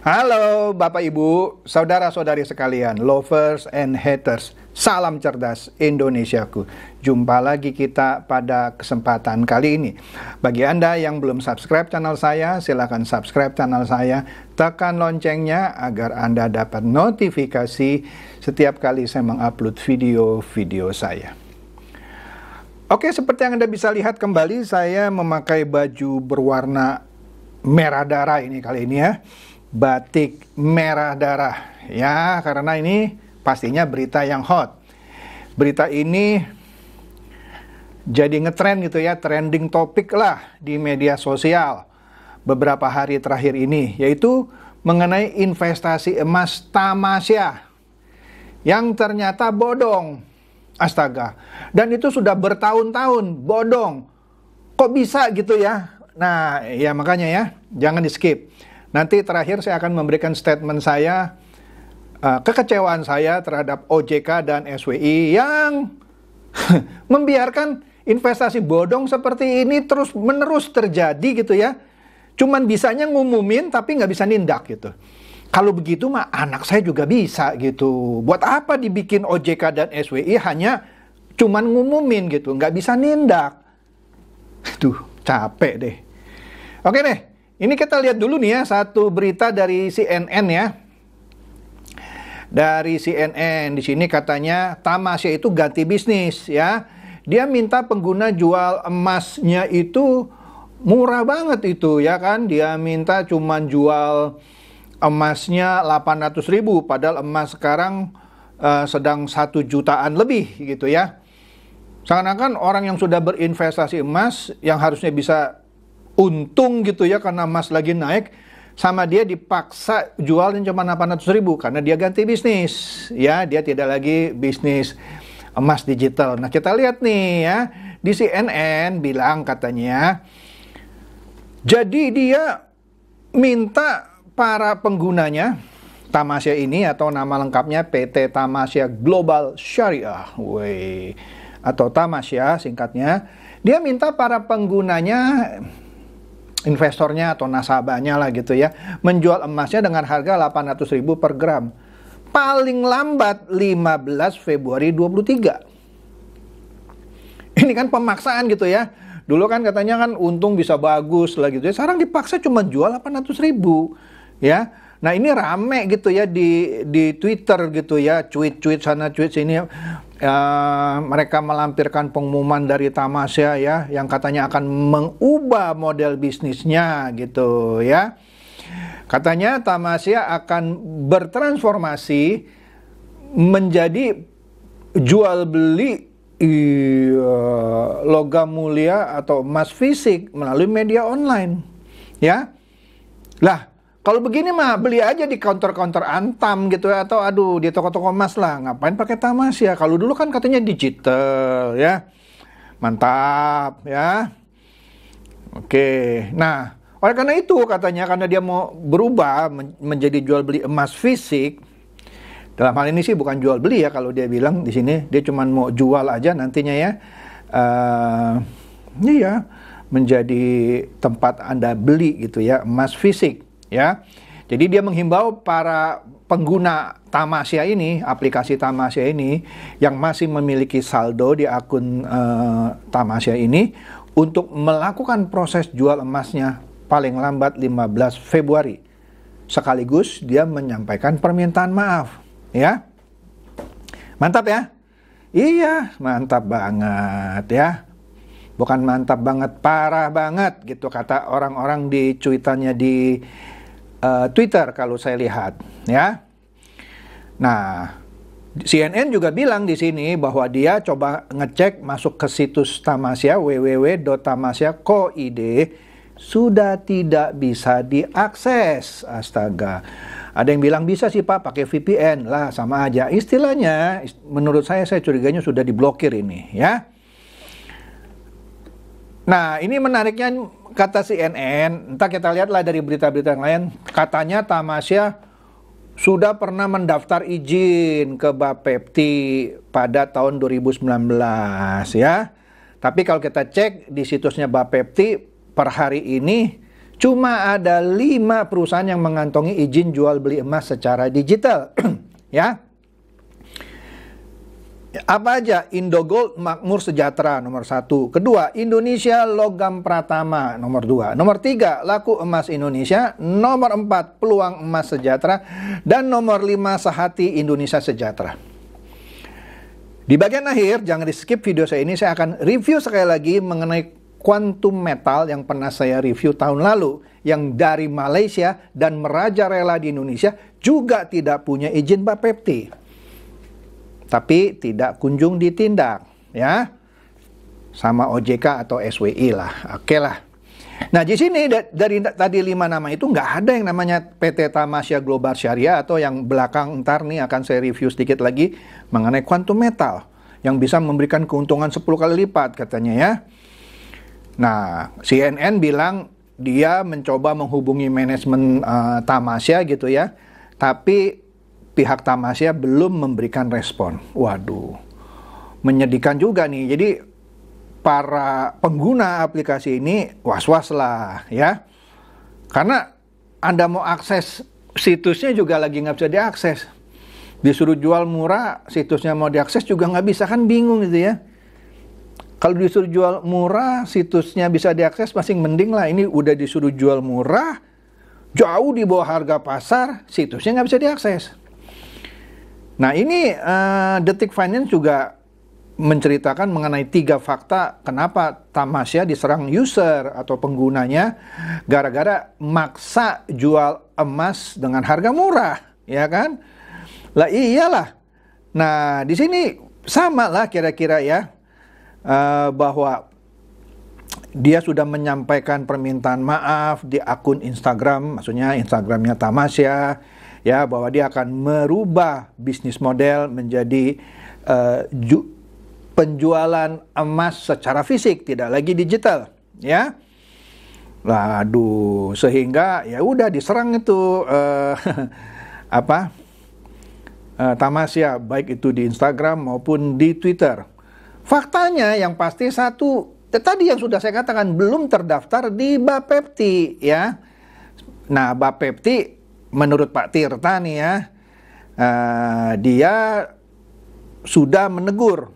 Halo Bapak Ibu, saudara-saudari sekalian, lovers and haters, salam cerdas Indonesiaku. Jumpa lagi kita pada kesempatan kali ini. Bagi Anda yang belum subscribe channel saya, silakan subscribe channel saya, tekan loncengnya agar Anda dapat notifikasi setiap kali saya mengupload video-video saya. Oke, seperti yang Anda bisa lihat kembali, saya memakai baju berwarna merah darah ini kali ini ya. Batik merah darah ya, karena ini pastinya berita yang hot. Berita ini jadi ngetrend gitu ya, trending topik lah di media sosial beberapa hari terakhir ini, yaitu mengenai investasi emas Tamasya yang ternyata bodong. Astaga, dan itu sudah bertahun-tahun bodong. Kok bisa gitu ya? Nah ya makanya ya, jangan di skip. Nanti terakhir saya akan memberikan statement saya, kekecewaan saya terhadap OJK dan SWI yang membiarkan investasi bodong seperti ini terus menerus terjadi gitu ya. Cuman bisanya ngumumin tapi nggak bisa nindak gitu. Kalau begitu mah anak saya juga bisa gitu. Buat apa dibikin OJK dan SWI hanya cuman ngumumin gitu, nggak bisa nindak. Duh, capek deh. Oke deh. Ini kita lihat dulu nih ya, satu berita dari CNN ya. Dari CNN di sini katanya Tamasya itu ganti bisnis ya. Dia minta pengguna jual emasnya itu murah banget itu ya kan. Dia minta cuman jual emasnya 800.000, padahal emas sekarang sedang 1 jutaan lebih gitu ya. Seakan-akan orang yang sudah berinvestasi emas yang harusnya bisa untung gitu ya karena emas lagi naik, sama dia dipaksa jualnya cuma 800.000 karena dia ganti bisnis ya, dia tidak lagi bisnis emas digital. Nah kita lihat nih ya, di CNN bilang katanya, jadi dia minta para penggunanya Tamasya ini, atau nama lengkapnya PT Tamasya Global Syariah atau Tamasya singkatnya, dia minta para penggunanya, investornya atau nasabahnya lah gitu ya, menjual emasnya dengan harga 800.000 per gram. Paling lambat 15 Februari 23. Ini kan pemaksaan gitu ya. Dulu kan katanya kan untung bisa bagus lah gitu ya. Sekarang dipaksa cuma jual 800.000 ya. Nah ini rame gitu ya di Twitter gitu ya, tweet sana tweet sini. Mereka melampirkan pengumuman dari Tamasya ya, yang katanya akan mengubah model bisnisnya gitu ya. Katanya Tamasya akan bertransformasi menjadi jual beli logam mulia atau emas fisik melalui media online ya. Lah kalau begini mah beli aja di counter-counter Antam gitu ya, atau aduh di toko-toko emas lah. Ngapain pakai Tamasya? Kalau dulu kan katanya digital ya. Mantap ya. Oke. Nah, oleh karena itu katanya, karena dia mau berubah menjadi jual beli emas fisik. Dalam hal ini sih bukan jual beli ya, kalau dia bilang di sini dia cuma mau jual aja nantinya ya. Iya, menjadi tempat Anda beli gitu ya, emas fisik. Ya, jadi dia menghimbau para pengguna Tamasya ini, aplikasi Tamasya ini, yang masih memiliki saldo di akun Tamasya ini, untuk melakukan proses jual emasnya paling lambat 15 Februari. Sekaligus dia menyampaikan permintaan maaf, ya. Mantap ya? Iya, mantap banget ya. Bukan mantap banget, parah banget gitu kata orang-orang di cuitannya di Twitter kalau saya lihat ya. Nah, CNN juga bilang di sini bahwa dia coba ngecek masuk ke situs Tamasya www.tamasya.co.id, sudah tidak bisa diakses. Astaga. Ada yang bilang bisa sih Pak pakai VPN, lah sama aja. Istilahnya menurut saya curiganya sudah diblokir ini ya. Nah, ini menariknya kata CNN, entah kita lihatlah dari berita-berita yang lain, katanya Tamasya sudah pernah mendaftar izin ke Bapepti pada tahun 2019 ya. Tapi kalau kita cek di situsnya Bapepti per hari ini Cuma ada 5 perusahaan yang mengantongi izin jual beli emas secara digital. Ya. Apa aja? Indogold Makmur Sejahtera nomor 1. Kedua, Indonesia Logam Pratama nomor 2. Nomor 3, Laku Emas Indonesia. Nomor 4, Peluang Emas Sejahtera. Dan nomor 5, Sehati Indonesia Sejahtera. Di bagian akhir, jangan di skip video saya ini, saya akan review sekali lagi mengenai Quantum Metal yang pernah saya review tahun lalu, yang dari Malaysia dan merajalela di Indonesia, juga tidak punya izin Bapepti. Tapi tidak kunjung ditindak, ya, sama OJK atau SWI lah, oke lah. Nah, di sini dari tadi 5 nama itu nggak ada yang namanya PT Tamasya Global Syariah, atau yang belakang ntar nih akan saya review sedikit lagi mengenai Quantum Metal yang bisa memberikan keuntungan 10 kali lipat katanya, ya. Nah, CNN bilang dia mencoba menghubungi manajemen Tamasya gitu ya, tapi pihak Tamasya belum memberikan respon. Waduh, menyedihkan juga nih. Jadi para pengguna aplikasi ini was-was lah, ya. Karena Anda mau akses situsnya juga lagi nggak bisa diakses. Disuruh jual murah, situsnya mau diakses juga nggak bisa, kan bingung gitu ya. Kalau disuruh jual murah, situsnya bisa diakses masih mending lah. Ini udah disuruh jual murah, jauh di bawah harga pasar, situsnya nggak bisa diakses. Nah, ini Detik Finance juga menceritakan mengenai 3 fakta kenapa Tamasya diserang user atau penggunanya gara-gara maksa jual emas dengan harga murah, ya kan? Lah iyalah. Nah, di sini sama lah kira-kira ya, bahwa dia sudah menyampaikan permintaan maaf di akun Instagram, maksudnya Instagramnya Tamasya, ya, bahwa dia akan merubah bisnis model menjadi penjualan emas secara fisik, tidak lagi digital, ya. Aduh, sehingga ya udah diserang itu Tamasya, baik itu di Instagram maupun di Twitter. Faktanya yang pasti satu, tadi yang sudah saya katakan, belum terdaftar di Bapepti, ya. Nah, Bapepti menurut Pak Tirta nih ya, dia sudah menegur,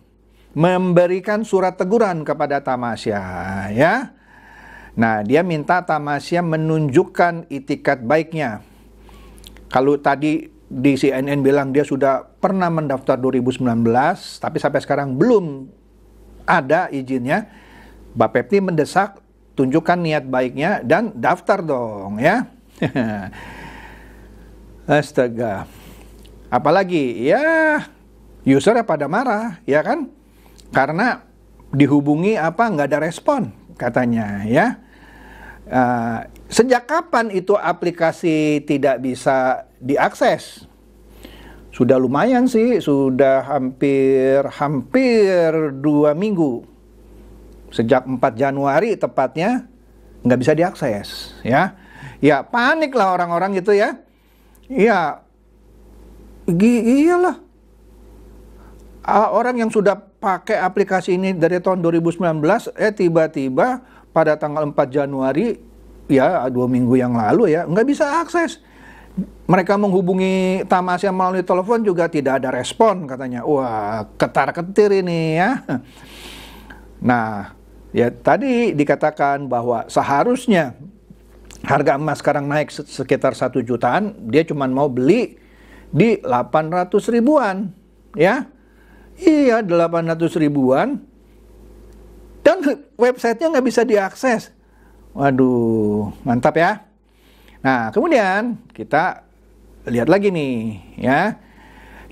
memberikan surat teguran kepada Tamasya, ya. Nah, dia minta Tamasya menunjukkan itikat baiknya. Kalau tadi di CNN bilang dia sudah pernah mendaftar 2019, tapi sampai sekarang belum ada izinnya. Bapepti mendesak, tunjukkan niat baiknya dan daftar dong, ya. Astaga. Apalagi ya usernya pada marah, ya kan? Karena dihubungi nggak ada respon katanya, ya. Sejak kapan itu aplikasi tidak bisa diakses? Sudah lumayan sih, sudah hampir 2 minggu. Sejak 4 Januari tepatnya nggak bisa diakses, ya. Ya panik lah orang-orang gitu ya. Ya, iyalah. Orang yang sudah pakai aplikasi ini dari tahun 2019, tiba-tiba pada tanggal 4 Januari, ya 2 minggu yang lalu ya, nggak bisa akses. Mereka menghubungi Tamasya melalui telepon juga tidak ada respon katanya. Wah, ketar-ketir ini ya. Nah, ya tadi dikatakan bahwa seharusnya harga emas sekarang naik sekitar 1 jutaan, dia cuma mau beli di 800 ribuan, ya. Iya, 800 ribuan. Dan websitenya nggak bisa diakses. Waduh, mantap ya. Nah, kemudian kita lihat lagi nih, ya.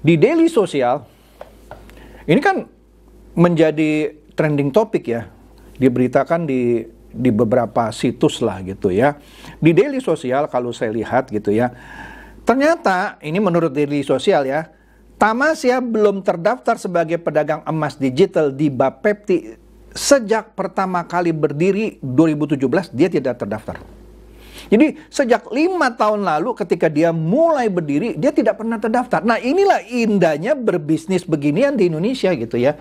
Di Daily Social, ini kan menjadi trending topik ya. Diberitakan di beberapa situs lah gitu ya. Di Daily Social kalau saya lihat gitu ya, ternyata ini menurut Daily Social ya, Tamasya belum terdaftar sebagai pedagang emas digital di Bapepti sejak pertama kali berdiri 2017, dia tidak terdaftar. Jadi sejak 5 tahun lalu ketika dia mulai berdiri, dia tidak pernah terdaftar. Nah, inilah indahnya berbisnis beginian di Indonesia gitu ya.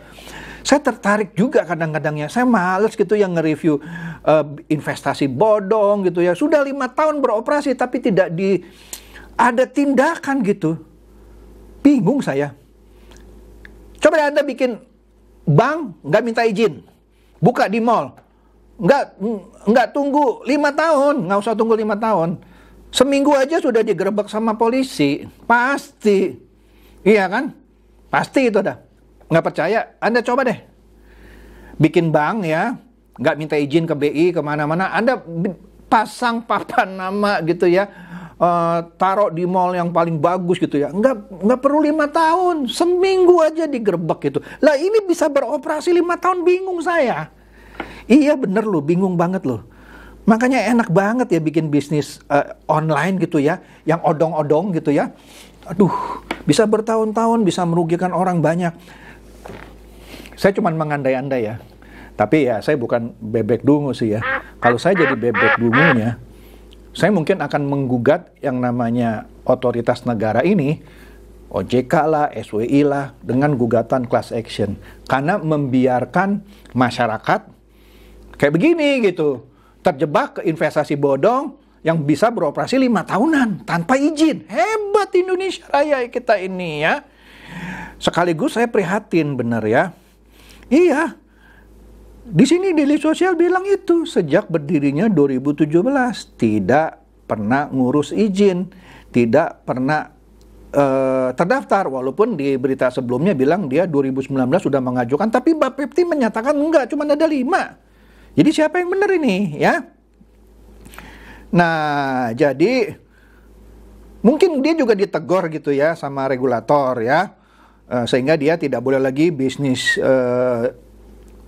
Saya tertarik juga kadang-kadangnya. Saya males gitu yang nge-review investasi bodong gitu ya. Sudah 5 tahun beroperasi tapi tidak ada tindakan gitu. Bingung saya. Coba Anda bikin bank nggak minta izin, buka di mall, nggak tunggu 5 tahun, nggak usah tunggu 5 tahun. Seminggu aja sudah digerebek sama polisi, pasti. Iya kan? Pasti itu dah. Nggak percaya? Anda coba deh. Bikin bank ya, nggak minta izin ke BI, kemana-mana. Anda pasang papan nama gitu ya, taruh di mall yang paling bagus gitu ya. Nggak perlu 5 tahun, seminggu aja digerebek gitu. Lah ini bisa beroperasi 5 tahun, bingung saya. Iya bener loh, bingung banget loh. Makanya enak banget ya bikin bisnis online gitu ya, yang odong-odong gitu ya. Aduh, bisa bertahun-tahun, bisa merugikan orang banyak. Saya cuma mengandai-andai ya. Tapi ya saya bukan bebek dungu sih ya. Kalau saya jadi bebek dungunya, saya mungkin akan menggugat yang namanya otoritas negara ini, OJK lah, SWI lah, dengan gugatan class action. Karena membiarkan masyarakat kayak begini gitu, terjebak ke investasi bodong yang bisa beroperasi 5 tahunan tanpa izin. Hebat Indonesia Raya kita ini ya. Sekaligus saya prihatin benar ya. Iya, di sini Daily Social bilang itu sejak berdirinya 2017 tidak pernah ngurus izin, tidak pernah terdaftar. Walaupun di berita sebelumnya bilang dia 2019 sudah mengajukan, tapi Bapepti menyatakan enggak, cuma ada 5. Jadi siapa yang benar ini ya? Nah, jadi mungkin dia juga ditegur gitu ya sama regulator ya. Sehingga dia tidak boleh lagi bisnis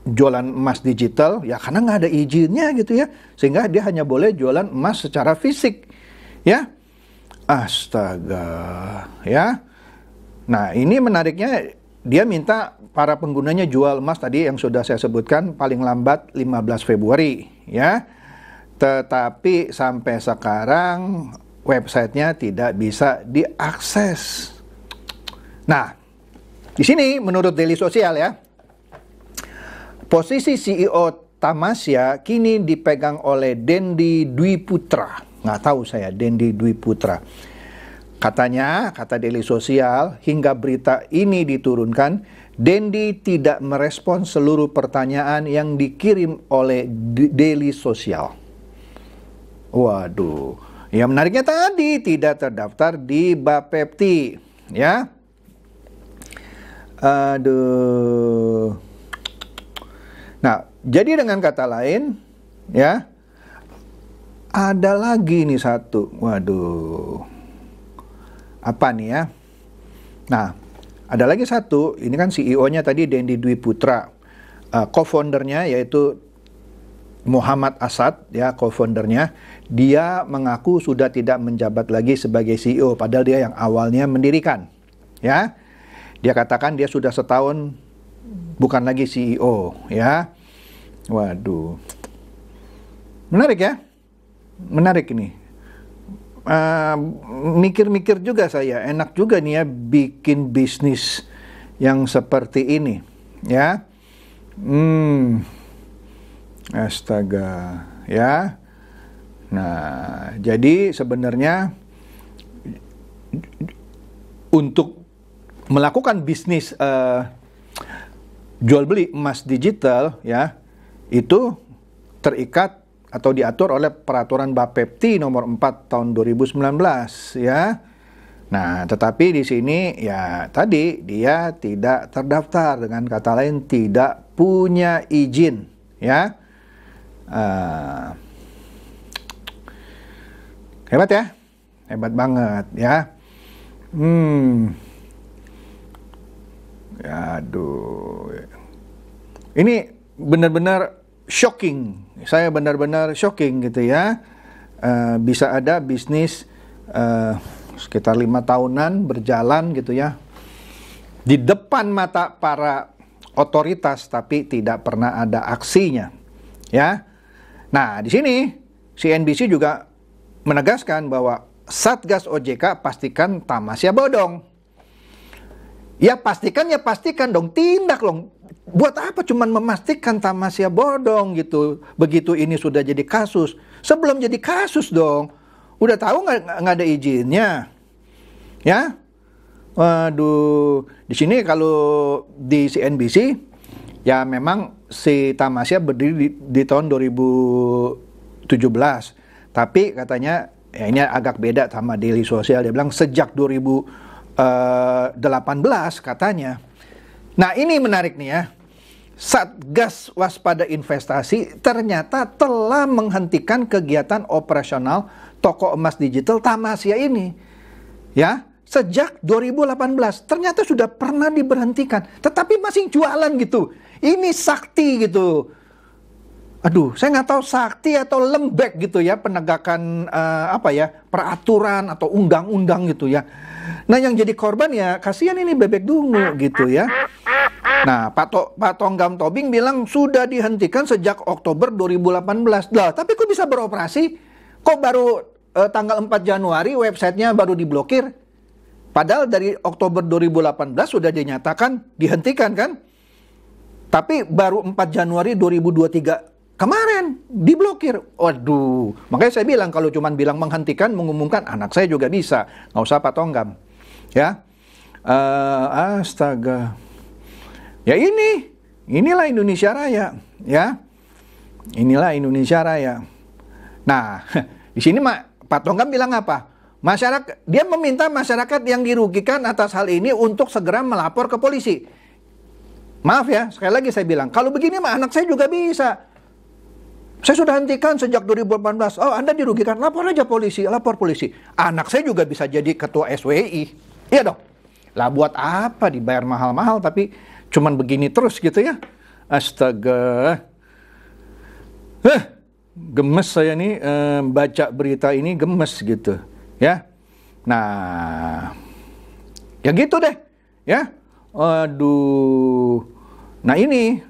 jualan emas digital ya karena nggak ada izinnya gitu ya, sehingga dia hanya boleh jualan emas secara fisik ya. Astaga ya. Nah ini menariknya, dia minta para penggunanya jual emas tadi yang sudah saya sebutkan paling lambat 15 Februari ya, tetapi sampai sekarang websitenya tidak bisa diakses. Nah di sini menurut Daily Social ya, posisi CEO Tamasya kini dipegang oleh Dendi Dwi Putra. Nggak tahu saya Dendi Dwi Putra. Katanya, kata Daily Social, hingga berita ini diturunkan, Dendi tidak merespons seluruh pertanyaan yang dikirim oleh Daily Social. Waduh, yang menariknya tadi tidak terdaftar di Bapepti, ya. Aduh. Nah, jadi dengan kata lain, ya, ada lagi nih satu. Waduh. Apa nih ya? Nah, ada lagi satu. Ini kan CEO-nya tadi Dendi Dwi Putra. Co-foundernya yaitu Muhammad Asad, ya, co-foundernya. Dia mengaku sudah tidak menjabat lagi sebagai CEO, padahal dia yang awalnya mendirikan, ya. Dia katakan dia sudah setahun bukan lagi CEO, ya. Waduh. Menarik ya? Menarik ini. Mikir-mikir juga saya, enak juga nih ya bikin bisnis yang seperti ini, ya. Astaga, ya. Nah, jadi sebenarnya untuk melakukan bisnis jual beli emas digital ya, itu terikat atau diatur oleh peraturan Bapepti nomor 4 tahun 2019 ya. Nah, tetapi di sini ya tadi dia tidak terdaftar, dengan kata lain tidak punya izin ya. Hebat ya, hebat banget ya. Aduh, ini benar-benar shocking. Saya benar-benar shocking gitu ya. Bisa ada bisnis sekitar 5 tahunan berjalan gitu ya, di depan mata para otoritas, tapi tidak pernah ada aksinya, ya. Nah, di sini CNBC juga menegaskan bahwa Satgas OJK pastikan Tamasya bodong. Ya pastikan dong, buat apa cuman memastikan Tamasya bodong gitu, begitu ini sudah jadi kasus. Sebelum jadi kasus dong, udah tahu nggak ada izinnya, ya. Waduh, di sini kalau di CNBC, ya memang si Tamasya berdiri di tahun 2017, tapi katanya ya ini agak beda sama Daily Social, dia bilang sejak 2018 katanya. Nah ini menarik nih ya. Satgas Waspada Investasi ternyata telah menghentikan kegiatan operasional toko emas digital Tamasya ini. Ya, sejak 2018 ternyata sudah pernah diberhentikan, tetapi masih jualan gitu. Ini sakti gitu. Aduh, saya nggak tahu sakti atau lembek gitu ya penegakan peraturan atau undang-undang gitu ya. Nah yang jadi korban ya kasihan ini bebek dungu gitu ya. Nah, Pak Tonggam Tobing bilang sudah dihentikan sejak Oktober 2018. Lah, tapi kok bisa beroperasi? Kok baru tanggal 4 Januari websitenya baru diblokir? Padahal dari Oktober 2018 sudah dinyatakan dihentikan kan? Tapi baru 4 Januari 2023 kemarin diblokir. Waduh, makanya saya bilang kalau cuma bilang menghentikan, mengumumkan, anak saya juga bisa. Nggak usah Pak Tonggam. Ya, astaga. Ya inilah Indonesia Raya, ya. Inilah Indonesia Raya. Nah, di sini Pak Tonggam bilang apa? Masyarakat, dia meminta masyarakat yang dirugikan atas hal ini untuk segera melapor ke polisi. Maaf ya, sekali lagi saya bilang, kalau begini mah anak saya juga bisa. Saya sudah hentikan sejak 2018. Oh, Anda dirugikan, lapor aja polisi, lapor polisi. Anak saya juga bisa jadi ketua SWI. Iya dong. Lah buat apa dibayar mahal-mahal tapi cuman begini terus gitu ya. Astaga. Gemes saya nih baca berita ini, gemes gitu ya. Nah, ya gitu deh ya. Aduh. Nah ini,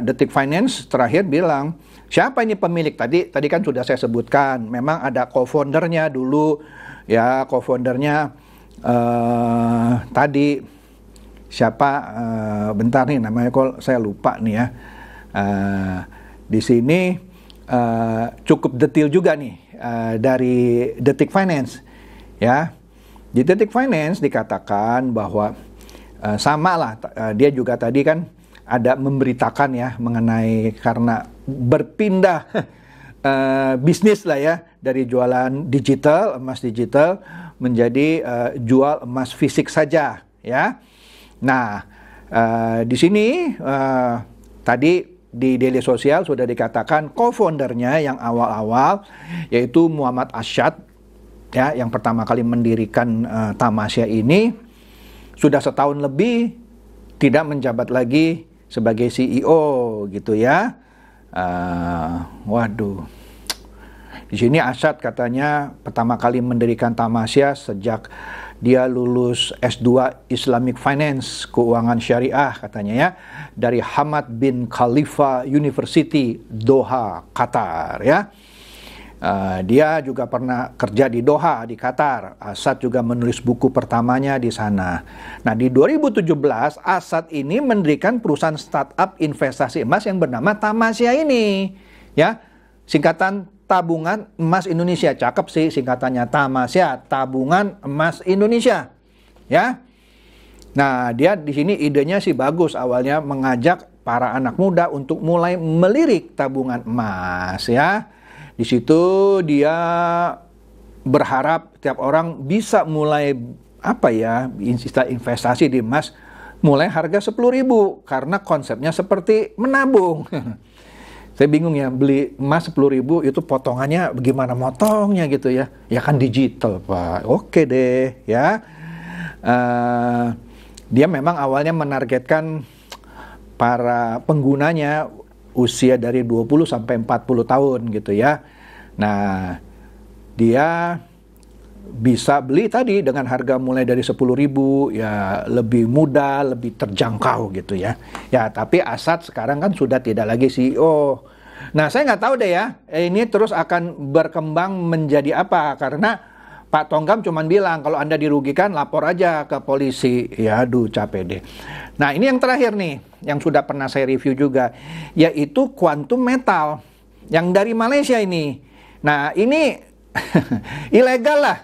Detik Finance terakhir bilang, siapa ini pemilik? Tadi kan sudah saya sebutkan, memang ada co-foundernya dulu ya, co-foundernya tadi siapa, bentar nih namanya kok saya lupa nih ya. Di sini cukup detail juga nih dari Detik Finance ya. Di Detik Finance dikatakan bahwa sama lah, dia juga tadi kan ada memberitakan ya mengenai karena berpindah bisnis lah ya, dari jualan digital, emas digital menjadi jual emas fisik saja ya. Nah, di sini tadi di Daily Social sudah dikatakan co-foundernya yang awal-awal yaitu Muhammad Asyad ya, yang pertama kali mendirikan Tamasya ini sudah setahun lebih tidak menjabat lagi sebagai CEO gitu ya. Waduh. Di sini Asyad katanya pertama kali mendirikan Tamasya sejak dia lulus S2 Islamic Finance, keuangan syariah katanya ya, dari Hamad bin Khalifa University, Doha, Qatar ya. Dia juga pernah kerja di Doha, di Qatar. Asyad juga menulis buku pertamanya di sana. Nah, di 2017 Asyad ini mendirikan perusahaan startup investasi emas yang bernama Tamasya ini ya. Singkatan Tabungan Emas Indonesia. Cakep sih singkatannya, Tamasya, Tabungan Emas Indonesia. Ya. Nah, dia di sini idenya sih bagus, awalnya mengajak para anak muda untuk mulai melirik tabungan emas ya. Di situ dia berharap tiap orang bisa mulai investasi di emas mulai harga 10.000 karena konsepnya seperti menabung. Saya bingung ya, beli emas 10.000 itu potongannya bagaimana motongnya gitu ya. Ya kan digital Pak. Oke deh ya. Dia memang awalnya menargetkan para penggunanya usia dari 20 sampai 40 tahun gitu ya. Nah, dia bisa beli tadi dengan harga mulai dari 10.000 ya, lebih mudah, lebih terjangkau gitu ya. Ya, tapi Asyad sekarang kan sudah tidak lagi CEO. Nah, saya nggak tahu deh ya, ini terus akan berkembang menjadi apa, karena Pak Tonggam cuman bilang kalau Anda dirugikan lapor aja ke polisi. Ya aduh capek deh. Nah ini yang terakhir nih, yang sudah pernah saya review juga, yaitu Quantum Metal yang dari Malaysia ini. Nah ini ilegal lah,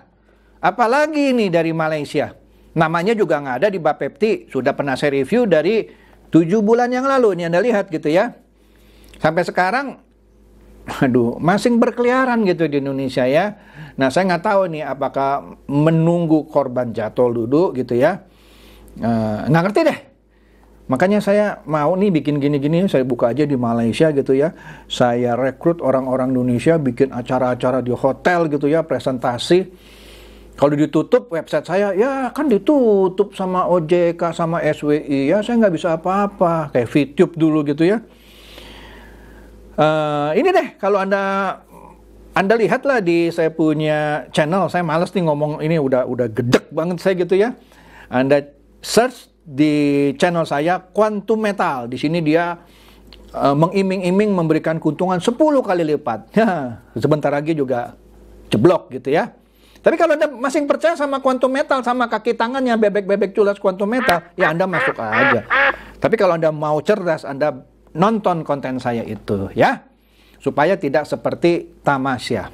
apalagi ini dari Malaysia. Namanya juga nggak ada di Bapepti, sudah pernah saya review dari 7 bulan yang lalu. Ini Anda lihat gitu ya. Sampai sekarang, aduh, masih berkeliaran gitu di Indonesia ya. Nah, saya nggak tahu nih apakah menunggu korban jatuh duduk gitu ya. Nggak ngerti deh. Makanya saya mau nih bikin gini-gini, saya buka aja di Malaysia gitu ya. Saya rekrut orang-orang Indonesia bikin acara-acara di hotel gitu ya, presentasi. Kalau ditutup website saya, ya kan ditutup sama OJK, sama SWI, ya saya nggak bisa apa-apa. Kayak VTube dulu gitu ya. Ini deh, kalau Anda lihatlah di saya punya channel, saya males nih ngomong ini, udah gedek banget saya gitu ya. Anda search di channel saya Quantum Metal, di sini dia mengiming-iming memberikan keuntungan 10 kali lipat. Ya, sebentar lagi juga jeblok gitu ya. Tapi kalau Anda masih percaya sama Quantum Metal, sama kaki tangannya bebek-bebek culas Quantum Metal, ya Anda masuk aja. Tapi kalau Anda mau cerdas, Anda nonton konten saya itu ya, supaya tidak seperti tamasya.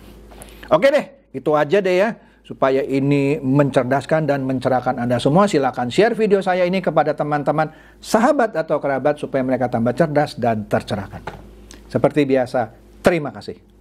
Oke deh, itu aja deh ya, supaya ini mencerdaskan dan mencerahkan Anda semua. Silakan share video saya ini kepada teman-teman, sahabat atau kerabat, supaya mereka tambah cerdas dan tercerahkan. Seperti biasa, terima kasih.